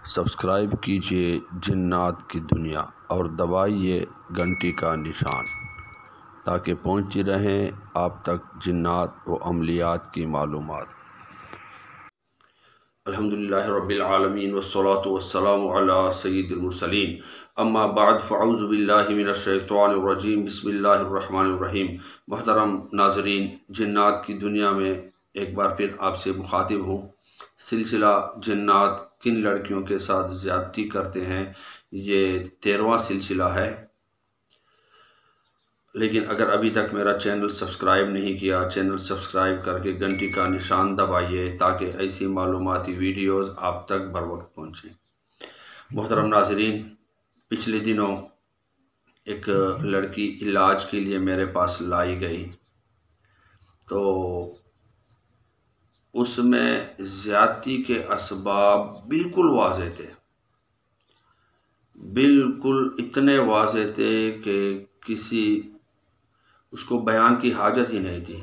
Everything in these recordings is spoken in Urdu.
سبسکرائب کیجیے جنات کی دنیا اور دبائیے گھنٹی کا نشان تاکہ پہنچتی رہیں آپ تک جنات و عملیات کی معلومات۔ الحمدللہ رب العالمین والصلاة والسلام علی سید المرسلین، اما بعد فاعوذ باللہ من الشیطان الرجیم، بسم اللہ الرحمن الرحیم۔ محترم ناظرین، جنات کی دنیا میں ایک بار پھر آپ سے مخاطب ہوں۔ سلسلہ جنات کن لڑکیوں کے ساتھ زیادتی کرتے ہیں، یہ 13واں سلسلہ ہے۔ لیکن اگر ابھی تک میرا چینل سبسکرائب نہیں کیا، چینل سبسکرائب کر کے گھنٹی کا نشان دبائیے تاکہ ایسی معلوماتی ویڈیوز آپ تک بر وقت پہنچیں۔ محترم ناظرین، پچھلے دنوں ایک لڑکی علاج کے لیے میرے پاس لائی گئی، تو اس میں زیادتی کے اسباب بالکل واضح تھے، بالکل اتنے واضح تھے کہ کسی اس کو بیان کی حاجت ہی نہیں تھی۔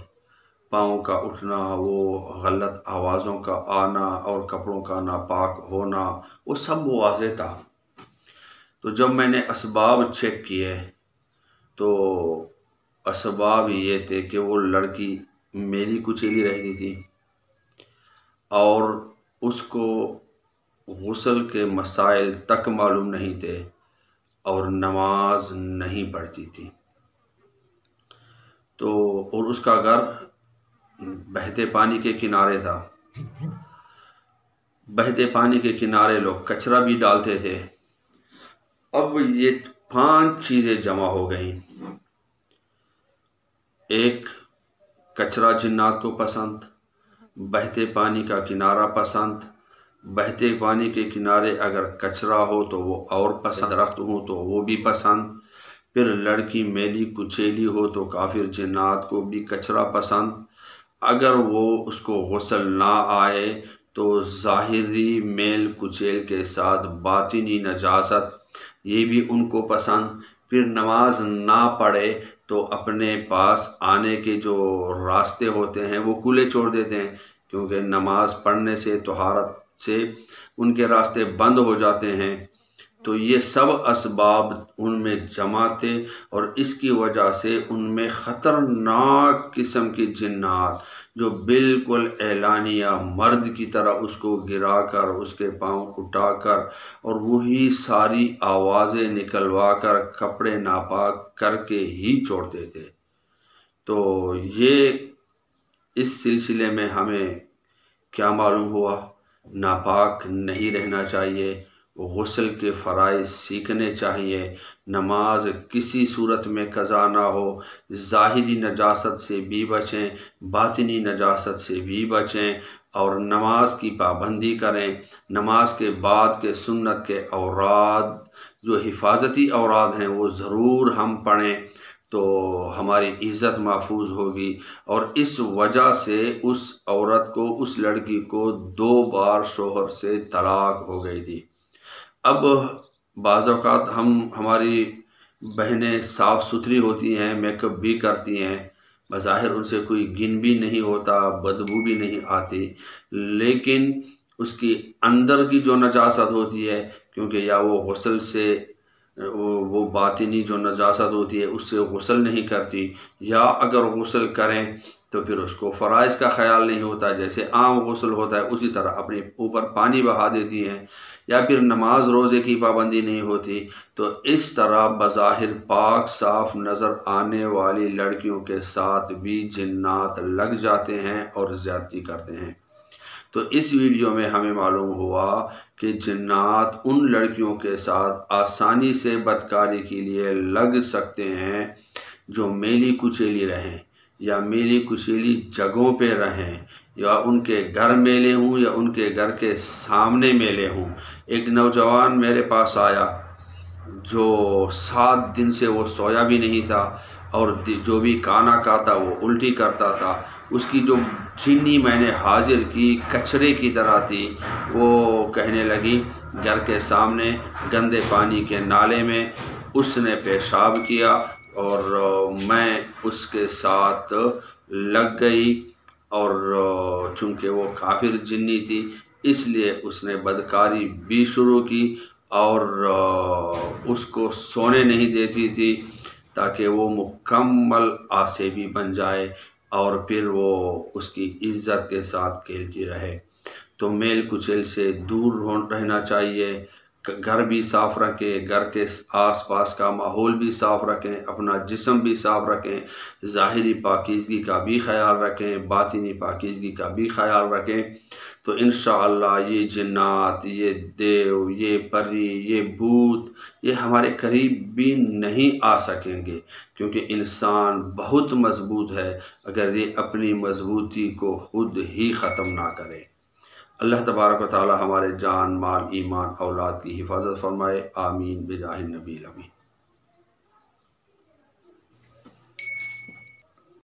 پاؤں کا اٹھنا، وہ غلط آوازوں کا آنا اور کپڑوں کا ناپاک ہونا، وہ سب واضح تھا۔ تو جب میں نے اسباب چیک کیے تو اسباب یہ تھے کہ وہ لڑکی میلی کچیلی رہتی تھی اور اس کو غسل کے مسائل تک معلوم نہیں تھے اور نماز نہیں پڑھتی تھی۔ تو اور اس کا گھر بہتے پانی کے کنارے تھا۔ بہتے پانی کے کنارے لوگ کچرا بھی ڈالتے تھے۔ اب یہ 5 چیزیں جمع ہو گئیں۔ ایک، کچرا جنات کو پسند، بہتے پانی کا کنارہ پسند، بہتے پانی کے کنارے اگر کچرا ہو تو وہ اور پسند، درخت ہو تو وہ بھی پسند، پھر لڑکی میلی کچیلی ہو تو کافر جنات کو بھی کچرا پسند، اگر وہ اس کو غسل نہ آئے تو ظاہری میل کچیل کے ساتھ باطنی نجاست یہ بھی ان کو پسند، پھر نماز نہ پڑھے تو اپنے پاس آنے کے جو راستے ہوتے ہیں وہ کھلے چھوڑ دیتے ہیں، کیونکہ نماز پڑھنے سے طہارت سے ان کے راستے بند ہو جاتے ہیں۔ تو یہ سب اسباب ان میں جمع تھے اور اس کی وجہ سے ان میں خطرناک قسم کی جنات جو بالکل اعلانیہ مرد کی طرح اس کو گرا کر اس کے پاؤں اٹھا کر اور وہی ساری آوازیں نکلوا کر کپڑے ناپاک کر کے ہی چھوڑتے تھے۔ تو یہ اس سلسلے میں ہمیں کیا معلوم ہوا؟ ناپاک نہیں رہنا چاہیے، غسل کے فرائض سیکھنے چاہیے، نماز کسی صورت میں قضا نہ ہو، ظاہری نجاست سے بھی بچیں، باطنی نجاست سے بھی بچیں اور نماز کی پابندی کریں۔ نماز کے بعد کے سنت کے اوراد جو حفاظتی اوراد ہیں وہ ضرور ہم پڑھیں تو ہماری عزت محفوظ ہوگی۔ اور اس وجہ سے اس عورت کو، اس لڑکی کو 2 بار شوہر سے طلاق ہو گئی تھی۔ اب بعض اوقات ہماری بہنیں صاف ستھری ہوتی ہیں، میک اپ بھی کرتی ہیں، بظاہر ان سے کوئی گن بھی نہیں ہوتا، بدبو بھی نہیں آتی، لیکن اس کی اندر کی جو نجاست ہوتی ہے، کیونکہ یا وہ غسل سے وہ باطنی جو نجاست ہوتی ہے اس سے غسل نہیں کرتی، یا اگر غسل کریں تو پھر اس کو فرائض کا خیال نہیں ہوتا، جیسے عام غسل ہوتا ہے اسی طرح اپنے اوپر پانی بہا دیتی ہیں، یا پھر نماز روزے کی پابندی نہیں ہوتی، تو اس طرح بظاہر پاک صاف نظر آنے والی لڑکیوں کے ساتھ بھی جنات لگ جاتے ہیں اور زیادتی کرتے ہیں۔ تو اس ویڈیو میں ہمیں معلوم ہوا کہ جنات ان لڑکیوں کے ساتھ آسانی سے بدکاری کے لیے لگ سکتے ہیں جو میلی کچیلی رہیں یا میلی کچیلی جگہوں پہ رہیں، یا ان کے گھر میلے ہوں یا ان کے گھر کے سامنے میلے ہوں۔ ایک نوجوان میرے پاس آیا جو 7 دن سے وہ سویا بھی نہیں تھا اور جو بھی کھانا کھاتا وہ الٹی کرتا تھا۔ اس کی جو چینی میں نے حاضر کی کچرے کی طرح تھی، وہ کہنے لگی گھر کے سامنے گندے پانی کے نالے میں اس نے پیشاب کیا اور میں اس کے ساتھ لگ گئی، اور چونکہ وہ کافر جنی تھی اس لیے اس نے بدکاری بھی شروع کی اور اس کو سونے نہیں دیتی تھی تاکہ وہ مکمل آسیبی بن جائے اور پھر وہ اس کی عزت کے ساتھ کھیلتی رہے۔ تو میل کچیل سے دور رہنا چاہیے، گھر بھی صاف رکھیں، گھر کے آس پاس کا ماحول بھی صاف رکھیں، اپنا جسم بھی صاف رکھیں، ظاہری پاکیزگی کا بھی خیال رکھیں، باطنی پاکیزگی کا بھی خیال رکھیں۔ تو انشاءاللہ یہ جنات، یہ دیو، یہ پری، یہ بھوت، یہ ہمارے قریب بھی نہیں آ سکیں گے، کیونکہ انسان بہت مضبوط ہے اگر یہ اپنی مضبوطی کو خود ہی ختم نہ کرے۔ اللہ تبارک و تعالی ہمارے جان، مال، ایمان، اولاد کی حفاظت فرمائے، آمین بجاہ النبی الامین۔